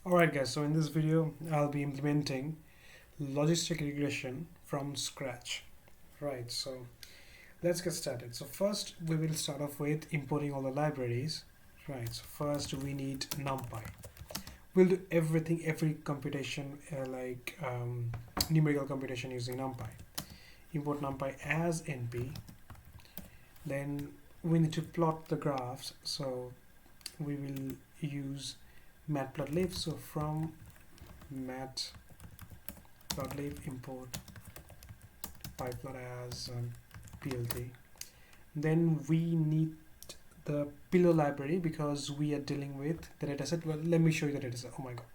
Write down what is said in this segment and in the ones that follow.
Alright guys, so in this video I'll be implementing logistic regression from scratch. Right, so let's get started. So first we will start off with importing all the libraries. Right, so first we need numpy. We'll do every computation numerical computation using numpy. Import numpy as np. Then we need to plot the graphs, so we will use matplotlib. So from matplotlib import pyplot as plt. Then we need the pillow library because we are dealing with the dataset. Well, let me show you the dataset. Oh my god,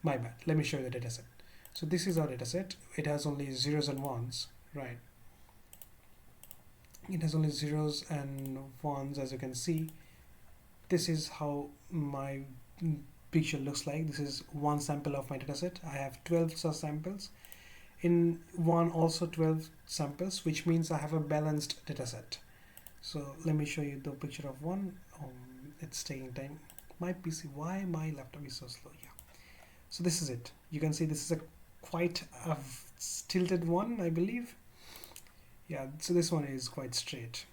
my bad. Let me show you the dataset. So this is our dataset. It has only zeros and ones, right? It has only zeros and ones, as you can see. This is how my picture looks like. This is one sample of my dataset. I have 12 such samples. In one also 12 samples, which means I have a balanced dataset. So let me show you the picture of one. It's taking time. My PC, why my laptop is so slow? Yeah. So this is it. You can see this is a quite a tilted one, I believe. Yeah. So this one is quite straight.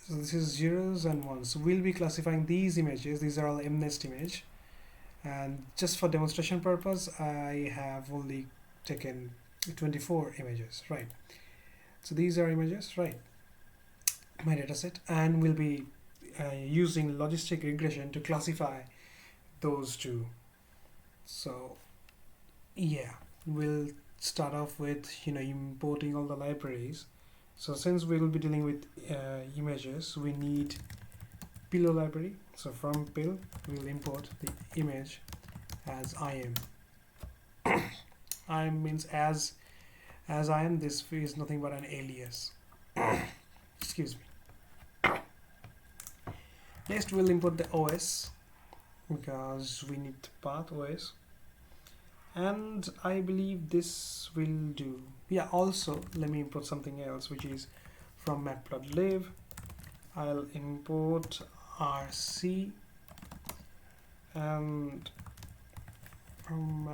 So this is zeros and ones. So we'll be classifying these images. These are all MNeST image. And just for demonstration purpose, I have only taken 24 images, right? So these are images, right? My dataset, and we'll be using logistic regression to classify those two. So yeah, we'll start off with importing all the libraries. So since we will be dealing with images, we need pillow library. So from pill we'll import the image as im. Im means as im. This is nothing but an alias. Excuse me. Next we'll import the os because we need the path os, and I believe this will do. Yeah, also let me import something else, which is from matplotlib. I'll import rc, and from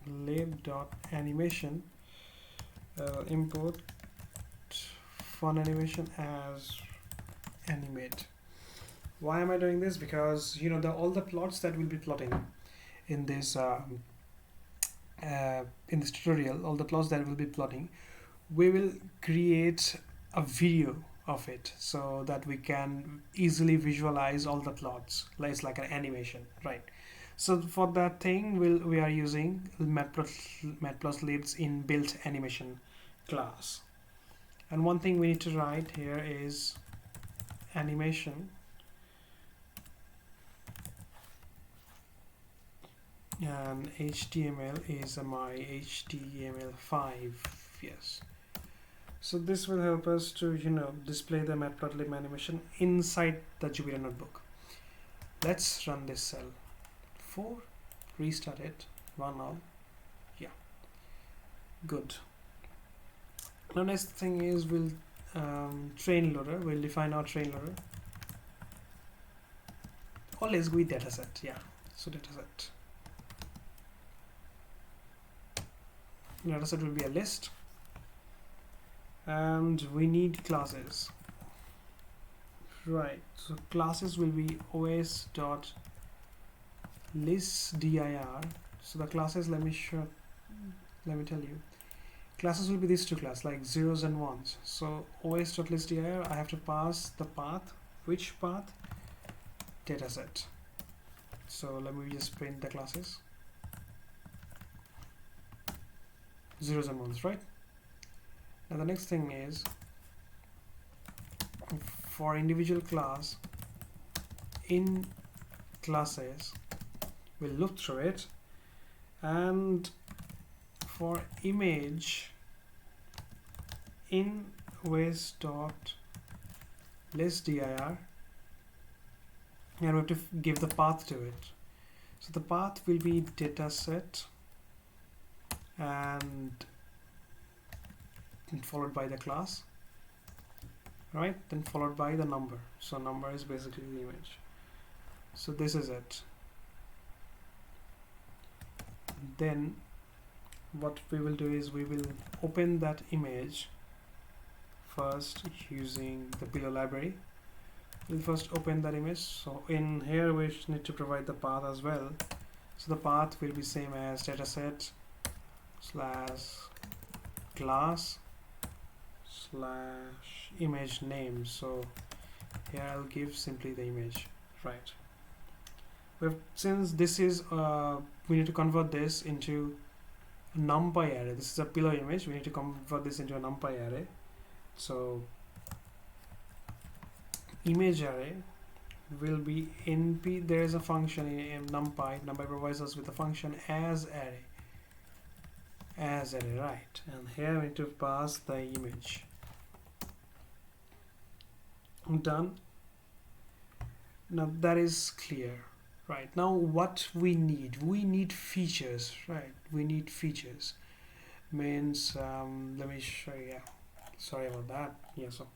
matlib.animation import fun animation as animate. Why am I doing this? Because all the plots that we'll be plotting in this tutorial, all the plots that we'll be plotting, we will create a video of it so that we can easily visualize all the plots. It's like an animation, right? So for that thing, we are using matplotlib's inbuilt animation class. And one thing we need to write here is animation, and HTML is my HTML5. Yes. So this will help us to display the matplotlib animation inside the Jupyter notebook. Let's run this cell. 4, restart it, run all. Yeah, good. Now next thing is we'll train loader. We'll define our train loader. Always with dataset. Yeah, so dataset will be a list, and we need classes, right? So classes will be os.listdir. So the classes, let me tell you, classes will be these two classes, like zeros and ones. So os.listdir, I have to pass the path. Which path? Dataset. So let me just print the classes. Zeros and ones, right? Now the next thing is, for individual class in classes, we'll look through it, and for image in os.listdir, and we have to give the path to it. So the path will be dataset and followed by the class, right? Then followed by the number. So number is basically the image. So this is it. Then what we will do is we will open that image first using the pillow library. We'll first open that image. So in here we need to provide the path as well. So the path will be same as dataset slash class slash image name. So here I'll give simply the image, right? Since this is we need to convert this into a numpy array. This is a pillow image. We need to convert this into a numpy array. So image array will be np. There is a function in numpy. Numpy provides us with a function as array, right? And here we need to pass the image. I'm done. Now that is clear, right? Now what we need features, right? We need features. Means let me show you. Yeah, sorry about that. Yeah, so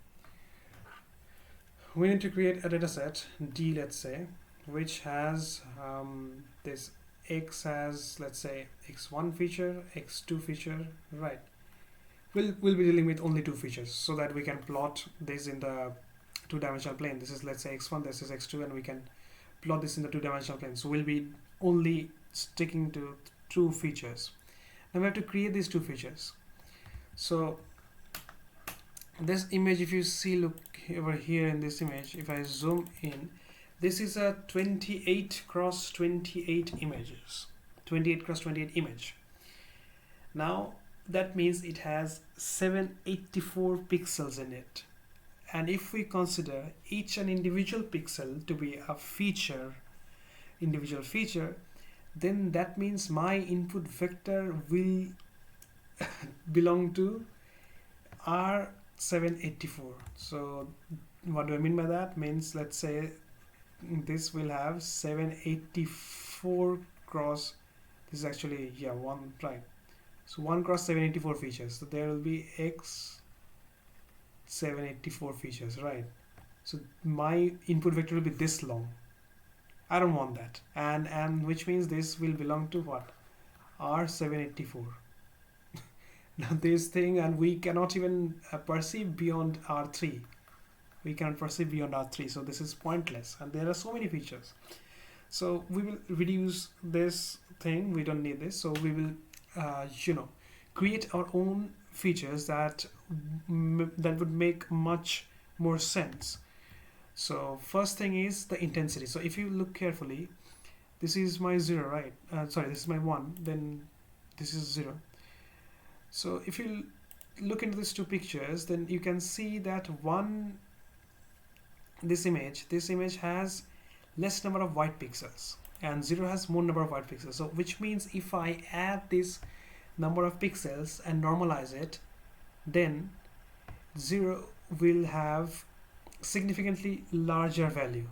we need to create a dataset D, let's say, which has this x has, let's say, x1 feature, x2 feature, right? We'll be dealing with only 2 features so that we can plot this in the 2-dimensional plane. This is, let's say, x1, this is x2, and we can plot this in the 2-dimensional plane. So we'll be only sticking to 2 features. Now we have to create these 2 features. So this image, if you see, look over here in this image, if I zoom in, this is a 28 cross 28 images, 28 cross 28 image. Now that means it has 784 pixels in it, and if we consider each an individual pixel to be a feature, individual feature, then that means my input vector will belong to R784. So what do I mean by that? Means, let's say this will have 784 cross, this is actually, yeah, 1, right? So 1 cross 784 features. So there will be x 784 features, right? So my input vector will be this long. I don't want that, and which means this will belong to what? R784. Now this thing, and we cannot even perceive beyond R3. We cannot perceive beyond R3, so this is pointless, and there are so many features. So we will reduce this thing. We don't need this, so we will create our own features that would make much more sense. So first thing is the intensity. So if you look carefully, this is my 0, right? Sorry, this is my 1, then this is 0. So if you look into these 2 pictures, then you can see that this image has less number of white pixels, and 0 has more number of white pixels. So which means if I add this number of pixels and normalize it, then 0 will have significantly larger value.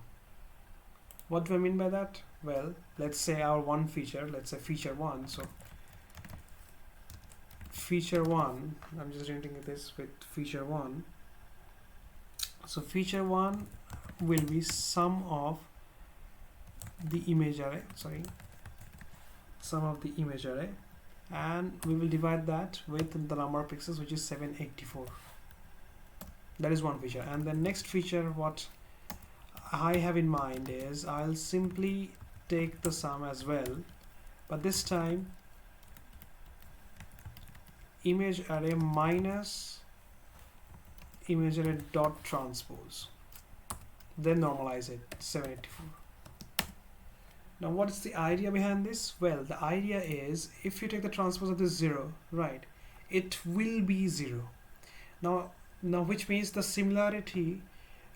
What do I mean by that? Well, let's say our one feature, let's say feature 1. So feature 1, I'm just renting this with feature 1. So feature 1 will be sum of the image array, and we will divide that with the number of pixels, which is 784. That is one feature. And the next feature, what I have in mind is I'll simply take the sum as well, but this time image array minus image array dot transpose, then normalize it 784. Now what's the idea behind this? Well, the idea is if you take the transpose of this 0, right, it will be 0. Now which means the similarity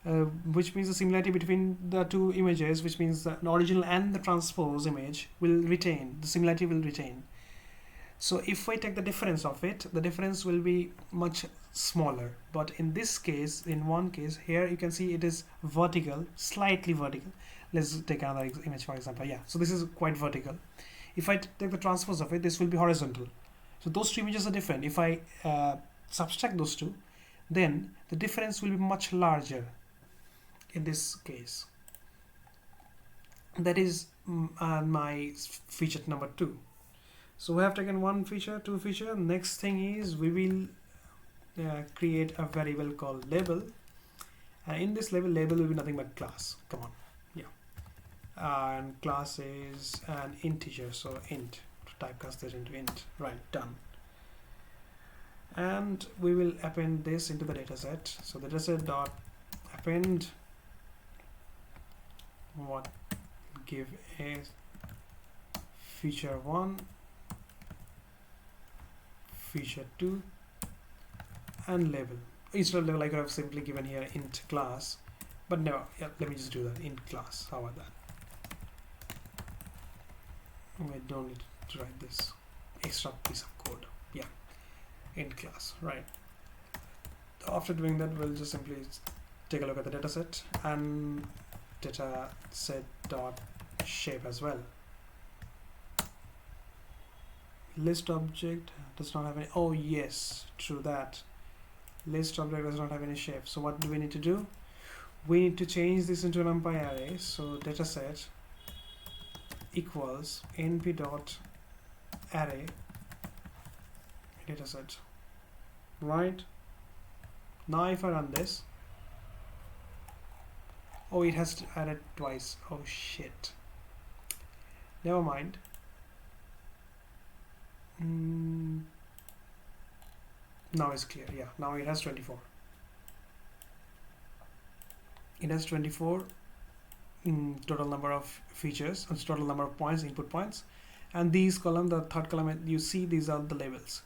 between the 2 images, which means the original and the transpose image will retain, the similarity will retain. So if I take the difference of it, the difference will be much smaller. But in this case, in one case here, you can see it is vertical, slightly vertical. Let's take another image, for example. Yeah, so this is quite vertical. If I take the transpose of it, this will be horizontal. So those 2 images are different. If I subtract those 2, then the difference will be much larger in this case. That is my feature number 2. So we have taken one feature, two feature. Next thing is we will create a variable called label, and in this label will be nothing but class. Come on, yeah, and class is an integer, so int, typecast this into int. Right, done. And we will append this into the dataset. So the dataset dot append what give a feature 1, feature 2, and label. Instead of label, I could have simply given here int class, but no, yeah, let me just do that, int class. How about that? I don't need to write this extra piece of code. Yeah, int class, right. After doing that, we'll just simply take a look at the dataset and dataset dot shape as well. List object does not have any, oh yes, true that. List object does not have any shape. So what do we need to do? We need to change this into a numpy array. So dataset equals np dot array dataset. Right. Now if I run this, oh, it has to add it twice. Oh shit. Never mind. Now it's clear. Yeah, now it has 24. It has 24 total number of features, total number of points, input points, and these column, the third column, you see these are the labels.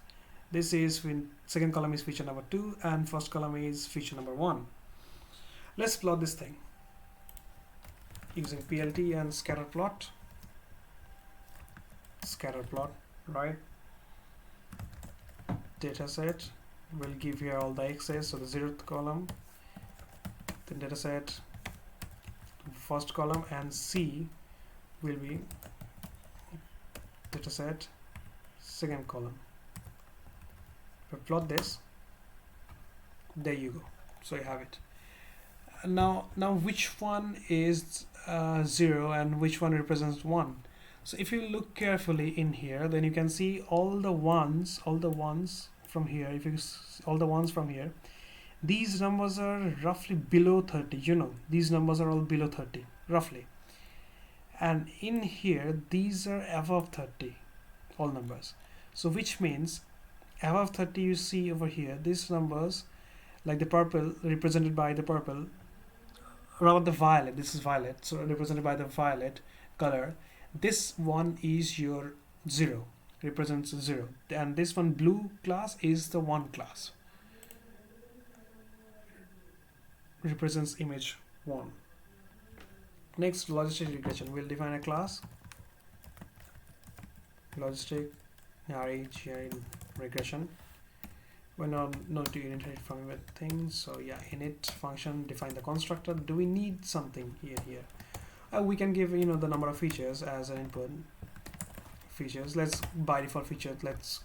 This is when second column is feature number 2 and first column is feature number 1. Let's plot this thing using PLT and scatter plot. Scatter plot, right? Dataset will give here all the x's, so the 0th column, then dataset first column, and C will be dataset second column. If I plot this, there you go. So you have it. Now which one is 0 and which one represents 1? So if you look carefully in here, then you can see all the ones from here. If you all the ones from here, these numbers are roughly below 30. You know, these numbers are all below 30 roughly, and in here these are above 30, all numbers. So which means above 30, you see over here these numbers, like the purple represented by the purple, rather the violet, this is violet, so represented by the violet color. This one is your 0, represents 0, and this one blue class is the 1 class, represents image 1. Next, logistic regression. We'll define a class, logistic regression. We're not to inherit from things, so yeah, init function define the constructor. Do we need something here? We can give the number of features as an input. Features, let's by default feature, let's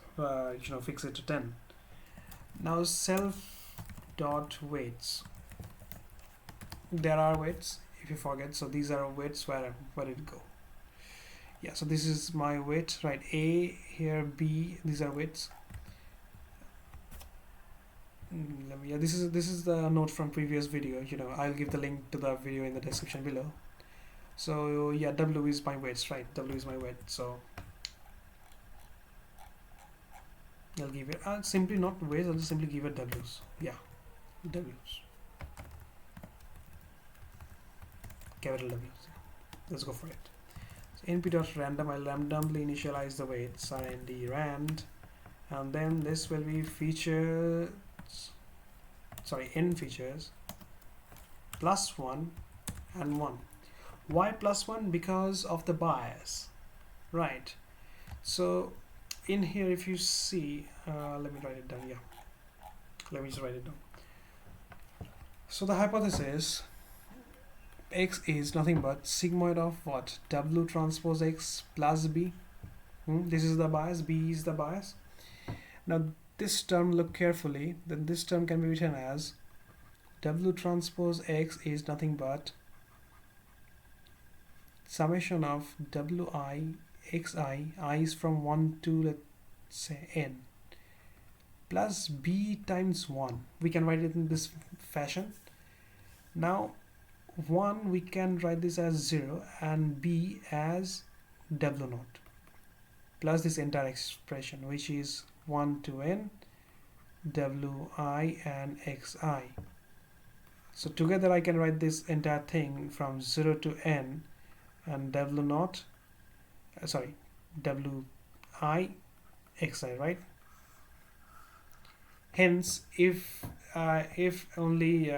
fix it to 10. Now self dot weights, there are weights if you forget, so these are weights. Where did it go? Yeah, so this is my weight, right? A here, B, these are weights. Yeah, this is the note from previous video. I'll give the link to the video in the description below. So yeah, W is my weights, right? W is my weight, so I'll give it simply not weights, I'll just simply give it W's. Yeah, W's, capital W's. Let's go for it. So np.random, I'll randomly initialize the weights, rnd rand, and then this will be features, sorry, n features plus 1 and 1. Why plus 1? Because of the bias, right? So in here, if you see, let me write it down. Yeah, let me just write it down. So the hypothesis, x is nothing but sigmoid of what? W transpose x plus b. This is the bias, b is the bias. Now this term, look carefully, then this term can be written as W transpose X is nothing but summation of Wi Xi, I is from 1 to, let's say, n, plus B times 1. We can write it in this fashion. Now 1 we can write this as 0 and B as W naught plus this entire expression, which is 1 to n Wi and Xi. So together I can write this entire thing from 0 to n and W naught, Wi Xi, right? Hence, if only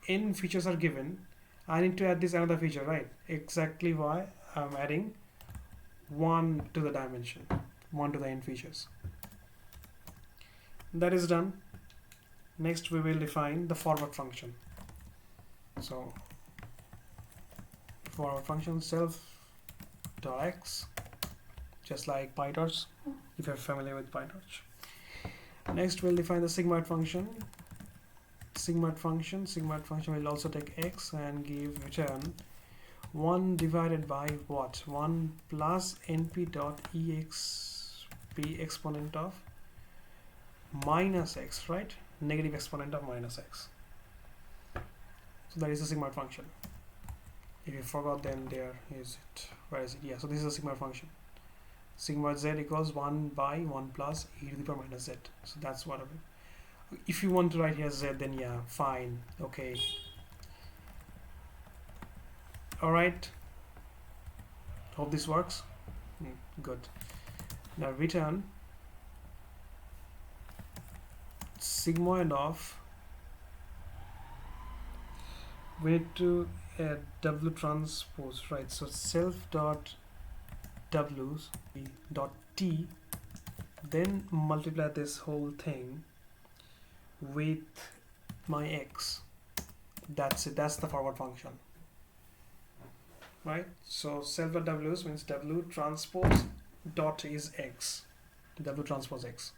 n features are given, I need to add this another feature, right? Exactly why I'm adding 1 to the dimension, 1 to the n features. That is done. Next we will define the forward function. So forward function self.x, just like PyTorch, if you're familiar with PyTorch. Next we'll define the sigmoid function. Sigmoid function will also take x and give return 1 divided by what? 1 plus np dot exp exponent of minus x, right? Negative exponent of minus x. So that is the sigmoid function. If you forgot, then there is it. Where is it? Yeah, so this is a sigmoid function. Sigmoid z equals 1 by 1 plus e to the power minus z. So that's what I mean. If you want to write here z, then yeah, fine, okay. Alright, hope this works. Good. Now return sigmoid of, we need to add W transpose, right? So self dot W dot T, then multiply this whole thing with my x. That's it. That's the forward function, right? So self dot W means W transpose dot is x, W transpose x.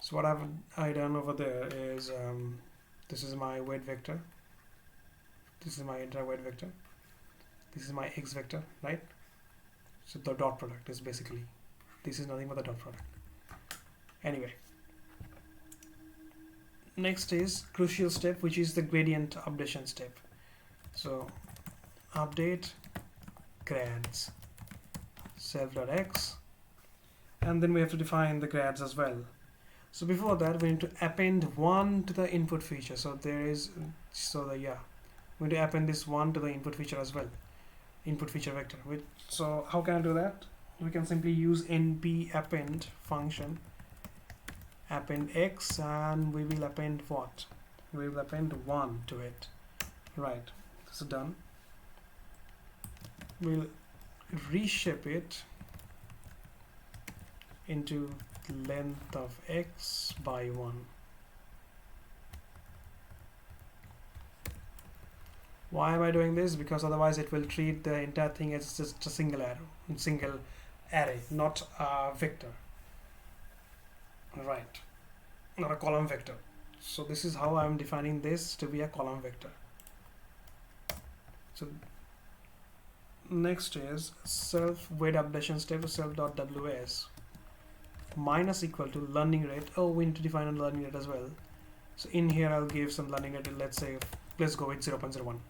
So what I done over there is this is my weight vector, this is my entire weight vector, this is my x vector, right? So the dot product is basically, this is nothing but the dot product. Anyway, next is crucial step, which is the gradient updation step. So update grads self.x, and then we have to define the grads as well. So before that we need to append 1 to the input feature. So there is, we need to append this 1 to the input feature as well, input feature vector. So how can I do that? We can simply use np append function, append x, and we will append what? We will append 1 to it, right? So done. We'll reshape it into length of x by 1. Why am I doing this? Because otherwise it will treat the entire thing as just a single array, not a vector, right? Not a column vector. So this is how I'm defining this to be a column vector. So next is self weight updation step, self.ws minus equal to learning rate. Oh, we need to define a learning rate as well. So in here I'll give some learning rate. Let's go with 0.01.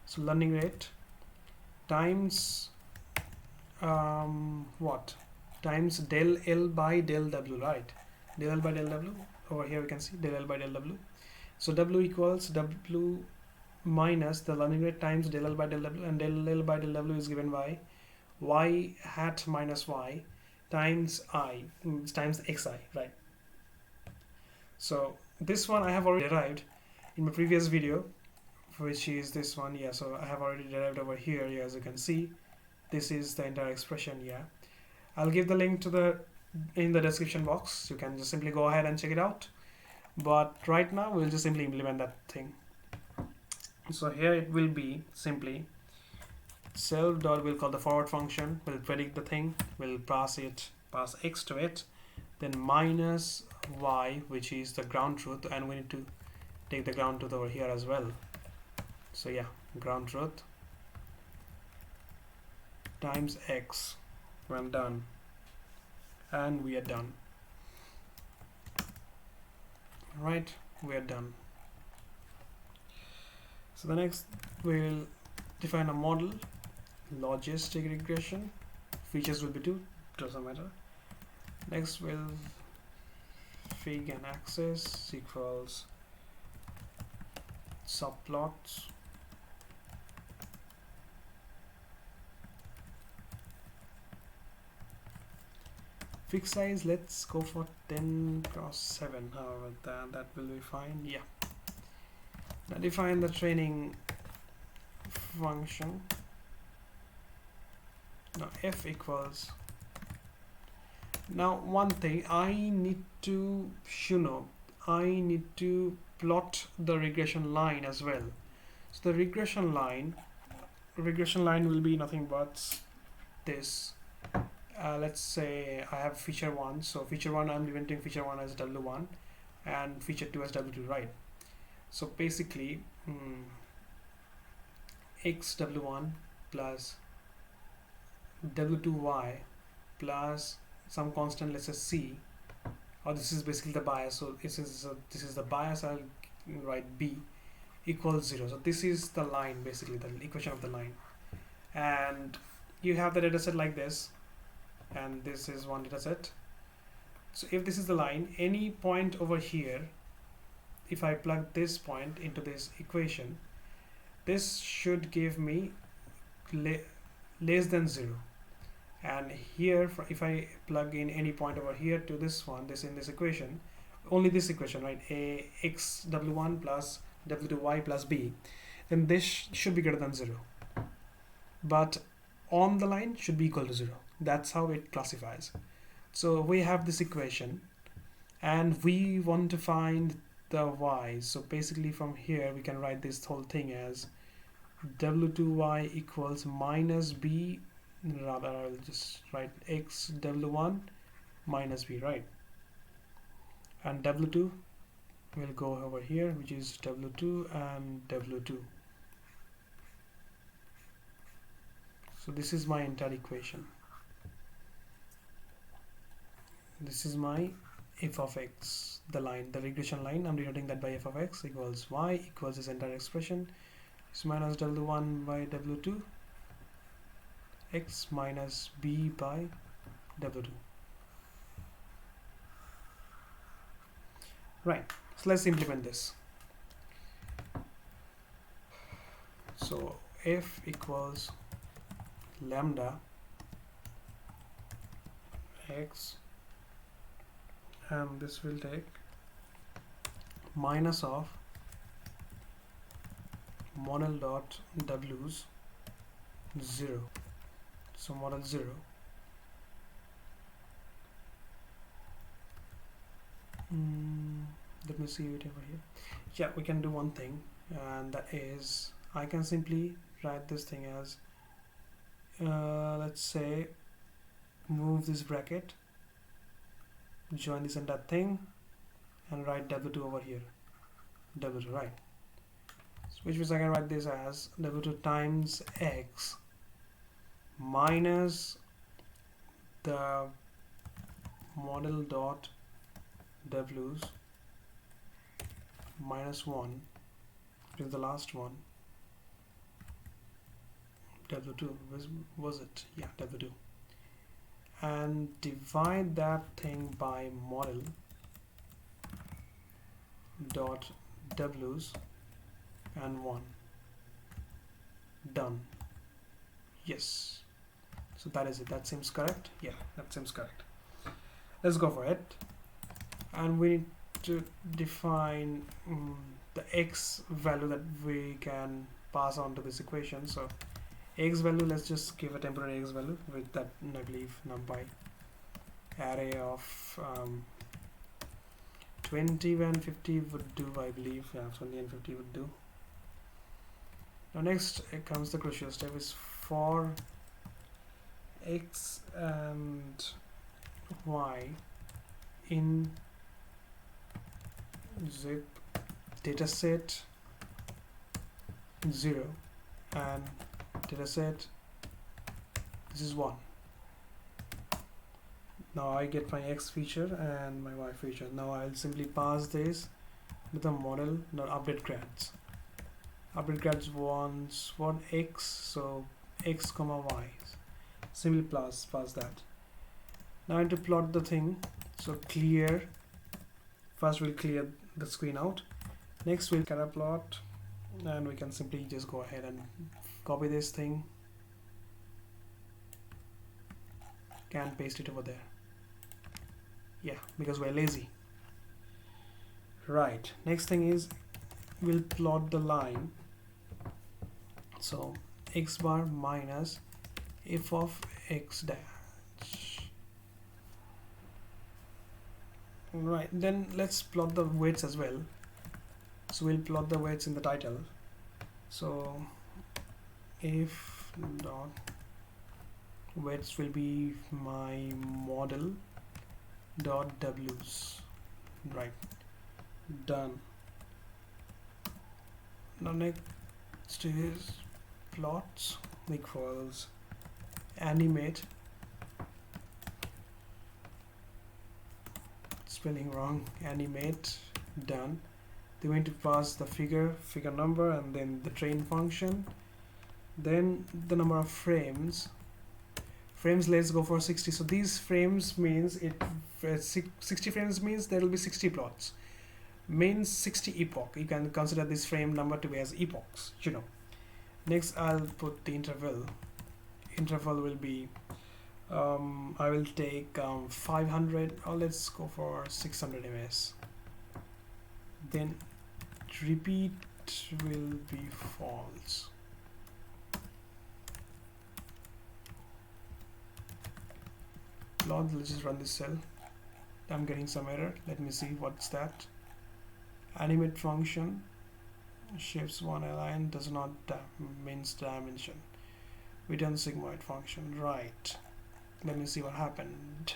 So learning rate times what? Times del L by del W, right? Del L by del W. Over here we can see del L by del W. So W equals W minus the learning rate times del L by del W, and del L by del W is given by y hat minus y times I times xi, right? So this one I have already derived in my previous video, which is this one. Yeah, so I have already derived over here. Yeah, as you can see, this is the entire expression. Yeah, I'll give the link to in the description box. You can just simply go ahead and check it out, but right now we'll just simply implement that thing. So here it will be simply self dot, we'll call the forward function, we'll predict the thing, we'll pass x to it, then minus y, which is the ground truth, and we need to take the ground truth over here as well. So yeah, ground truth times x when done, and we are done. Right, we are done. So the next we'll define a model, logistic regression. Features will be 2, doesn't matter. Next we'll fig and axis equals subplots. Fig size, let's go for 10 cross 7. However, that will be fine. Yeah. Now define the training function. Now f equals. Now one thing I need to I need to plot the regression line as well. So the regression line will be nothing but this. Let's say I have feature 1, so feature 1, I'm implementing feature 1 as w1 and feature 2 as w2, right? So basically x w1 plus w2y plus some constant, let's say c, or this is basically the bias, so this is the bias, I'll write b equals 0. So this is the line, basically the equation of the line, and you have the data set like this, and this is one data set. So if this is the line, any point over here, if I plug this point into this equation, this should give me less than 0. And here, if I plug in any point over here to this one, this in this equation, only this equation, right, a x w1 plus w2y plus b, then this should be greater than 0. But on the line should be equal to 0. That's how it classifies. So we have this equation and we want to find the y. So basically from here we can write this whole thing as w2y equals minus b, rather I'll just write x w1 minus b, right? And w2 will go over here, which is w2 and w2. So this is my entire equation. This is my f of x, the line, the regression line. I'm denoting that by f of x equals y equals this entire expression is minus w1 by w2 x minus b by w2. Right, so let's implement this. So f equals lambda x, and this will take minus of model dot w's 0. So model 0 let me see it over here. Yeah, we can do one thing, and that is I can simply write this thing as let's say move this bracket, join this and that thing, and write w2 over here, w2, right? So which means I can write this as w2 times x minus the model dot w's minus 1, which is the last one, w2 was it? Yeah, w2, and divide that thing by model dot w's and 1. Done. Yes, so that is it. That seems correct. Yeah, that seems correct. Let's go for it, and we need to define the x value that we can pass on to this equation. So x value, let's just give a temporary x value with that, I believe, numpy array of 20 and 50 would do, I believe. Yeah, 20 and 50 would do. Now next comes the crucial step, is for x and y in zip dataset 0 and dataset this is 1. Now I get my x feature and my y feature. Now I'll simply pass this with the model. Now update grads. Update grads wants what x, so x comma y. Simply pass that. Now I need to plot the thing. So clear. First we'll clear the screen out. Next we'll scatter plot, and we can simply just go ahead and copy this thing. Can paste it over there. Yeah, because we're lazy. Right, next thing is we'll plot the line. So x bar minus f of x dash. Right, then let's plot the weights as well. So we'll plot the weights in the title. So if dot weights will be my model dot w's. Right, done. Now next is plots equals animate, spelling wrong, animate, done. They're going to pass the figure number and then the train function, then the number of frames. Let's go for 60. So these frames means 60 frames means there will be 60 plots, means 60 epoch. You can consider this frame number to be as epochs, you know. Next I'll put the interval will be I will take 500, or let's go for 600 ms. Then repeat will be false. Let's just run this cell. I'm getting some error. Let me see what's that. Animate function shapes one line does not means dimension. Return sigmoid function. Right. Let me see what happened.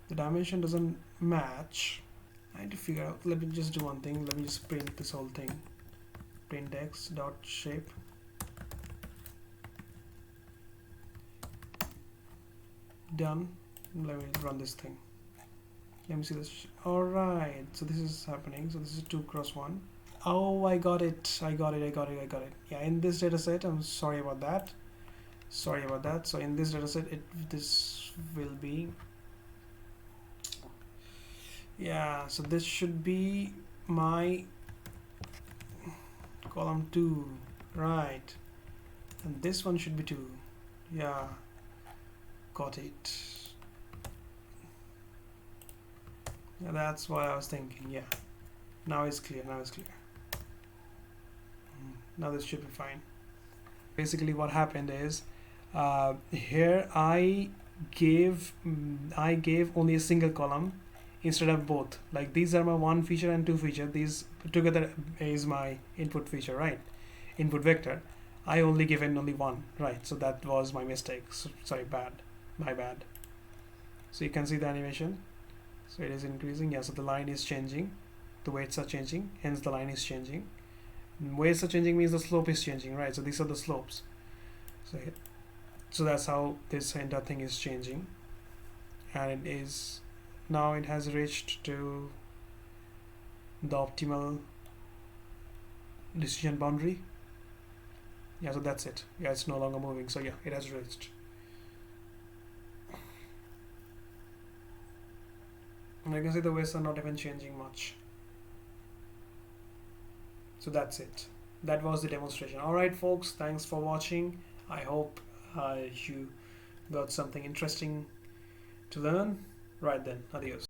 The dimension doesn't match. I need to figure out. Let me just do one thing. Let me just print this whole thing. Print x dot shape. Done. Let me run this thing. Let me see this. All right, so this is happening. So this is 2 cross 1. Oh, I got it. Yeah, in this data set, I'm sorry about that. So in this data set, this will be, yeah, so this should be my column 2, right? And this one should be 2. Yeah, got it. Yeah, that's what I was thinking. Yeah, now it's clear. Now this should be fine. Basically what happened is here I gave only a single column instead of both. Like these are my 1 feature and 2 feature. These together is my input feature, right? Input vector. I only given only 1, right? So that was my mistake. So, sorry, my bad. So you can see the animation. So it is increasing. Yeah, so the line is changing, the weights are changing, hence the line is changing. And weights are changing means the slope is changing, right? So these are the slopes. So that's how this entire thing is changing, and it is now it has reached to the optimal decision boundary. Yeah, so that's it. Yeah, it's no longer moving. So yeah, it has reached. And I can see the weights are not even changing much. So that's it. That was the demonstration. Alright folks, thanks for watching. I hope you got something interesting to learn. Right then, adios.